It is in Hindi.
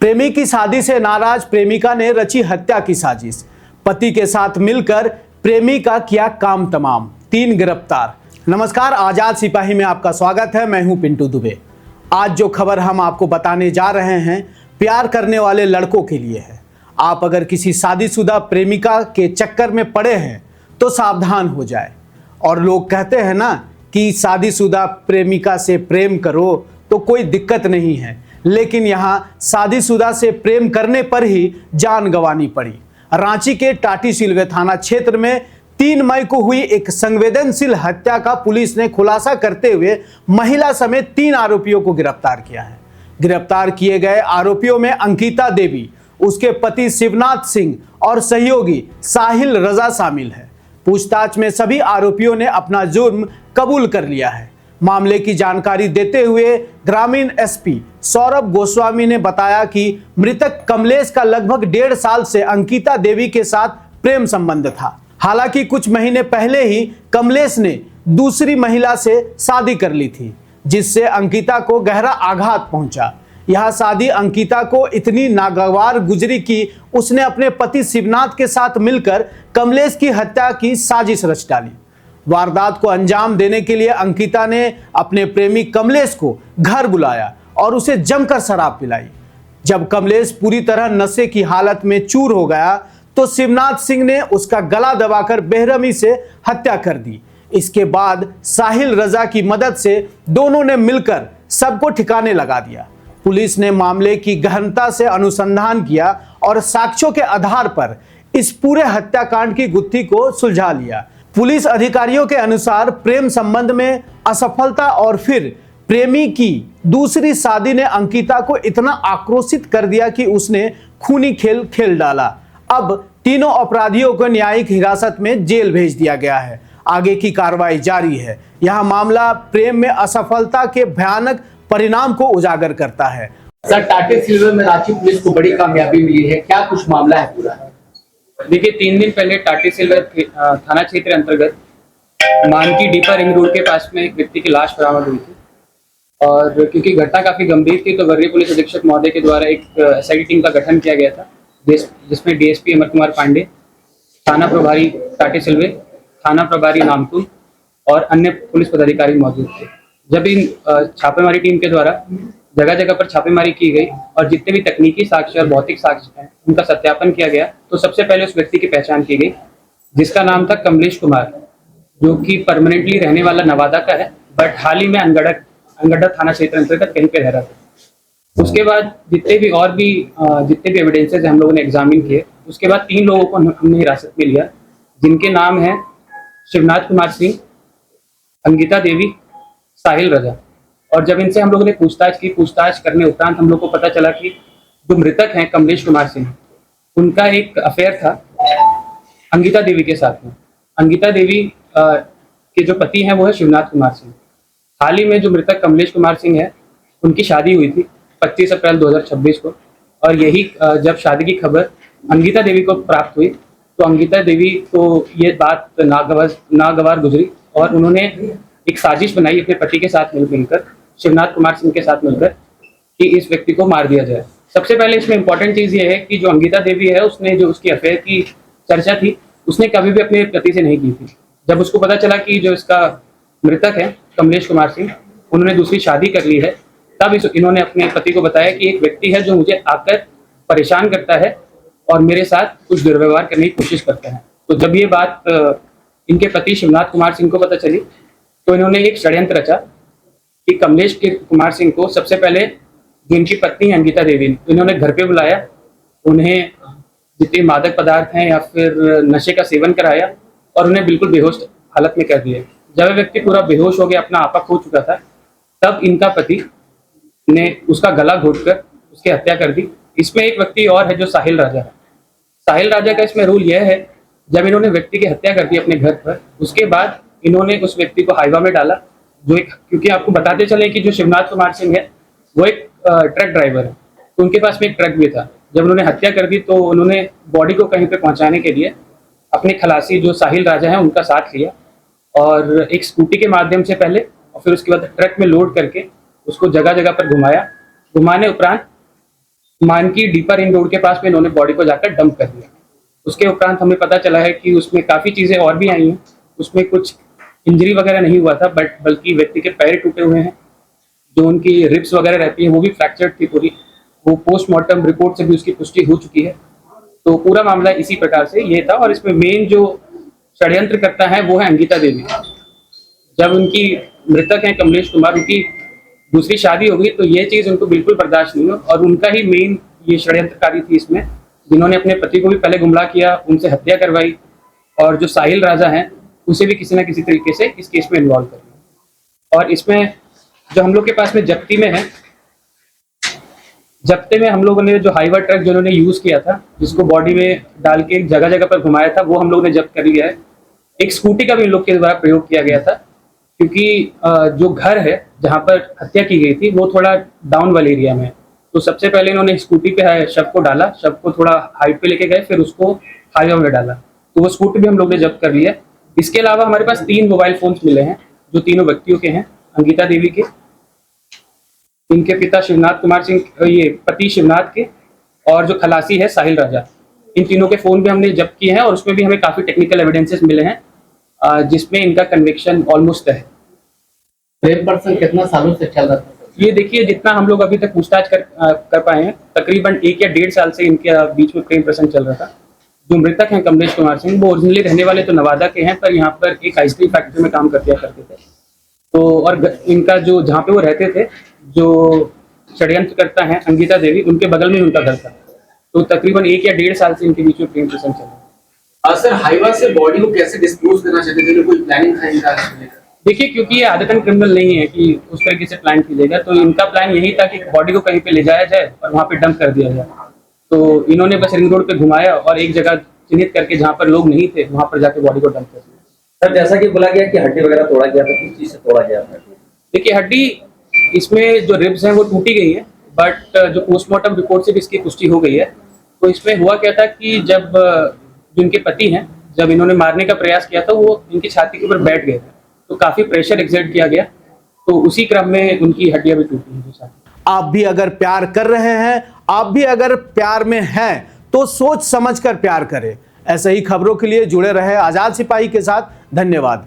प्रेमी की शादी से नाराज प्रेमिका ने रची हत्या की साजिश। पति के साथ मिलकर प्रेमी का किया काम तमाम, 3 गिरफ्तार। नमस्कार, आजाद सिपाही में आपका स्वागत है। मैं हूं पिंटू दुबे। आज जो खबर हम आपको बताने जा रहे हैं प्यार करने वाले लड़कों के लिए है। आप अगर किसी शादीशुदा प्रेमिका के चक्कर में पड़े हैं तो सावधान हो जाए। और लोग कहते हैं ना कि शादीशुदा प्रेमिका से प्रेम करो तो कोई दिक्कत नहीं है, लेकिन यहाँ शादीशुदा से प्रेम करने पर ही जान गंवानी पड़ी। रांची के टाटी सिलवे थाना क्षेत्र में 3 मई को हुई एक संवेदनशील हत्या का पुलिस ने खुलासा करते हुए महिला समेत 3 आरोपियों को गिरफ्तार किया है। गिरफ्तार किए गए आरोपियों में अंकिता देवी, उसके पति शिवनाथ सिंह और सहयोगी साहिल रजा शामिल है। पूछताछ में सभी आरोपियों ने अपना जुर्म कबूल कर लिया है। मामले की जानकारी देते हुए ग्रामीण एसपी सौरभ गोस्वामी ने बताया कि मृतक कमलेश का लगभग 1.5 साल से अंकिता देवी के साथ प्रेम संबंध था। हालांकि कुछ महीने पहले ही कमलेश ने दूसरी महिला से शादी कर ली थी, जिससे अंकिता को गहरा आघात पहुंचा। यह शादी अंकिता को इतनी नागवार गुजरी कि उसने अपने पति शिवनाथ के साथ मिलकर कमलेश की हत्या की साजिश रच डाली। वारदात को अंजाम देने के लिए अंकिता ने अपने प्रेमी कमलेश को घर बुलाया और उसे जमकर शराब पिलाई। जब कमलेश पूरी तरह नशे की हालत में चूर हो गया तो शिवनाथ सिंह ने उसका गला दबाकर बेरहमी से हत्या कर दी। इसके बाद साहिल रजा की मदद से दोनों ने मिलकर सबको ठिकाने लगा दिया। पुलिस ने मामले की गहनता से अनुसंधान किया और साक्ष्यों के आधार पर इस पूरे हत्याकांड की गुत्थी को सुलझा लिया। पुलिस अधिकारियों के अनुसार प्रेम संबंध में असफलता और फिर प्रेमी की दूसरी शादी ने अंकिता को इतना आक्रोशित कर दिया कि उसने खूनी खेल खेल डाला। अब तीनों अपराधियों को न्यायिक हिरासत में जेल भेज दिया गया है। आगे की कार्रवाई जारी है। यह मामला प्रेम में असफलता के भयानक परिणाम को उजागर करता है। सर, टाटी सिल्वे में रांची पुलिस को बड़ी कामयाबी मिली है, क्या कुछ मामला है पूरा? देखिए, 3 दिन पहले टाटी सिल्वे थाना क्षेत्र अंतर्गत मानकी डीपर रिंग रोड के पास में एक व्यक्ति की लाश बरामद हुई थी। और क्योंकि घटना काफी गंभीर थी तो वरीय पुलिस अधीक्षक महोदय के द्वारा एक एसआईटी टीम का गठन किया गया था, जिसमें डीएसपी अमर कुमार पांडे, थाना प्रभारी टाटी सिल्वे, थाना प्रभारी नामकुम और अन्य पुलिस पदाधिकारी मौजूद थे। जब इन छापेमारी टीम के द्वारा जगह जगह पर छापेमारी की गई और जितने भी तकनीकी साक्ष्य और भौतिक साक्ष्य हैं उनका सत्यापन किया गया, तो सबसे पहले उस व्यक्ति की पहचान की गई जिसका नाम था कमलेश कुमार, जो कि परमानेंटली रहने वाला नवादा का है, बट हाल ही में अनगढ़ थाना क्षेत्र अंतर्गत कहीं पे रह रहा था। उसके बाद जितने भी एविडेंसेज हम लोगों ने एग्जामिन किए, उसके बाद 3 लोगों को हमने हिरासत में लिया, जिनके नाम है शिवनाथ कुमार सिंह, अंकिता देवी, साहिल रजा। और जब इनसे हम लोगों ने पूछताछ करने उपरांत हम लोग को पता चला कि जो मृतक हैं कमलेश कुमार सिंह, उनका एक अफेयर था अंकिता देवी के साथ में। अंकिता देवी के जो पति हैं वो है शिवनाथ कुमार सिंह। हाल ही में जो मृतक कमलेश कुमार सिंह है, उनकी शादी हुई थी 25 अप्रैल 2026 को। और यही जब शादी की खबर अंकिता देवी को प्राप्त हुई तो अंकिता देवी को ये बात नागवार गुजरी और उन्होंने एक साजिश बनाई अपने पति के साथ मिलकर, शिवनाथ कुमार सिंह के साथ मिलकर, कि इस व्यक्ति को मार दिया जाए। सबसे पहले इसमें इंपॉर्टेंट चीज ये है कि जो अंकिता देवी है, उसने जो उसकी अफेयर की चर्चा थी उसने कभी भी अपने पति से नहीं की थी। जब उसको पता चला कि जो इसका मृतक है कमलेश कुमार सिंह, उन्होंने दूसरी शादी कर ली है, तब इन्होंने अपने पति को बताया कि एक व्यक्ति है जो मुझे आकर परेशान करता है और मेरे साथ कुछ दुर्व्यवहार करने की कोशिश करता है। तो जब ये बात इनके पति शिवनाथ कुमार सिंह को पता चली तो इन्होंने एक षड्यंत्र रचा कि कमलेश कुमार सिंह को सबसे पहले जो इनकी पत्नी अंकिता देवी, इन्होंने घर पे बुलाया, उन्हें जितने मादक पदार्थ हैं या फिर नशे का सेवन कराया और उन्हें बिल्कुल बेहोश हालत में कर दिया। जब व्यक्ति पूरा बेहोश हो गया, अपना आपा खो चुका था, तब इनका पति ने उसका गला घोटकर उसकी हत्या कर दी। इसमें एक व्यक्ति और है जो साहिल राजा है। साहिल राजा का इसमें रूल यह है, जब इन्होंने व्यक्ति की हत्या कर दी अपने घर पर, उसके बाद इन्होंने उस व्यक्ति को हाईवा में डाला, जो एक, क्योंकि आपको बताते चले कि जो शिवनाथ कुमार सिंह है वो एक ट्रक ड्राइवर है, तो उनके पास में एक ट्रक भी था। जब उन्होंने हत्या कर दी तो उन्होंने बॉडी को कहीं पे पहुंचाने के लिए अपने खलासी जो साहिल राजा है उनका साथ लिया और एक स्कूटी के माध्यम से पहले और फिर उसके बाद ट्रक में लोड करके उसको जगह जगह पर घुमाया। घुमाने उपरांत मानकी डीपर रिंग रोड के पास में इन्होंने बॉडी को जाकर डंप कर दिया। उसके उपरांत हमें पता चला है कि उसमें काफ़ी चीज़ें और भी आई हैं। उसमें कुछ इंजरी वगैरह नहीं हुआ था, बल्कि व्यक्ति के पैर टूटे हुए हैं, जो उनकी रिब्स वगैरह रहती है वो भी फ्रैक्चर्ड थी पूरी। वो पोस्टमार्टम रिपोर्ट से भी उसकी पुष्टि हो चुकी है। तो पूरा मामला इसी प्रकार से ये था, और इसमें मेन जो षड्यंत्र करता है वो है अंकिता देवी। जब उनकी मृतक हैं कमलेश कुमार, उनकी दूसरी शादी हो गई, तो ये चीज़ उनको बिल्कुल बर्दाश्त नहीं हो, और उनका ही मेन ये षड्यंत्रकारी थी इसमें, जिन्होंने अपने पति को भी पहले गुमराह किया, उनसे हत्या करवाई, और जो साहिल राजा हैं उसे भी किसी न किसी तरीके से इस केस में इन्वॉल्व कर लिया। और इसमें जो हम लोग के पास में जब्ती में है, जब्ते में हम लोगों ने जो हाईवा ट्रक जो उन्होंने यूज किया था, जिसको बॉडी में डाल के जगह जगह पर घुमाया था, वो हम लोग ने जब्त कर लिया है। एक स्कूटी का भी इन लोग के द्वारा प्रयोग किया गया था, क्योंकि जो घर है जहाँ पर हत्या की गई थी वो थोड़ा डाउन वाले एरिया में है। तो सबसे पहले इन्होंने स्कूटी पे शव को डाला, शव को थोड़ा हाइट पे लेके गए, फिर उसको हाईवे में डाला। तो वो स्कूटी भी हम लोग ने जब्त कर लिया। इसके अलावा हमारे पास 3 मोबाइल फोन्स मिले हैं, जो तीनों व्यक्तियों के हैं, अंकिता देवी के, इनके पिता शिवनाथ कुमार सिंह, ये पति शिवनाथ के, और जो खलासी है साहिल राजा। इन तीनों के फोन भी हमने जब्त किए हैं, और उसमें भी हमें काफी टेक्निकल एविडेंसेस मिले हैं, जिसमें इनका कन्विक्शन ऑलमोस्ट है। प्रेम पर्सन कितना सालों से चल रहा था? ये देखिए, जितना हम लोग अभी तक पूछताछ कर पाए हैं, तकरीबन 1 या 1.5 साल से इनके बीच में प्रेम प्रसंग चल रहा था। जो मृतक हैं कमलेश कुमार सिंह, वो ओरिजिनली रहने वाले तो नवादा के हैं, पर यहाँ पर एक आइसक्रीम फैक्ट्री में काम करते थे। तो और इनका जो जहाँ पे वो रहते थे, जो षड्यंत्र करता है अंकिता देवी, उनके बगल में उनका घर था। तो तकरीबन 1 या 1.5 साल से इनके बीच में प्रेम प्रसंग चल रहा है। सर, हाईवा से बॉडी को कैसे डिस्पोज करना चाहते थे? कोई प्लानिंग था इनका? देखिए, क्योंकि ये आदतन क्रिमिनल नहीं है कि उस तरीके से प्लान कीजिएगा, तो इनका प्लान यही था कि बॉडी को कहीं पे ले जाया जाए और वहाँ पे डंप कर दिया जाए। तो इन्होंने बस रिंग रोड पे घुमाया और एक जगह चिन्हित करके जहाँ पर लोग नहीं थे वहाँ पर जाके बॉडी को डंप कर दिया। सर, जैसा कि बोला गया कि हड्डी वगैरह तोड़ा गया था, किस चीज से तोड़ा गया था? देखिए, हड्डी इसमें जो रिब्स हैं वो टूटी गई है, बट जो पोस्टमार्टम रिपोर्ट से भी इसकी पुष्टि हो गई है। तो इसमें हुआ क्या था कि जब जिनके पति हैं, जब इन्होंने मारने का प्रयास किया था, वो इनकी छाती के ऊपर बैठ गए थे, तो काफी प्रेशर एक्सर्ट किया गया, तो उसी क्रम में उनकी हड्डियां भी टूटी हैं। आप भी अगर प्यार कर रहे हैं, आप भी अगर प्यार में हैं, तो सोच समझकर प्यार करें। ऐसे ही खबरों के लिए जुड़े रहे आजाद सिपाही के साथ। धन्यवाद।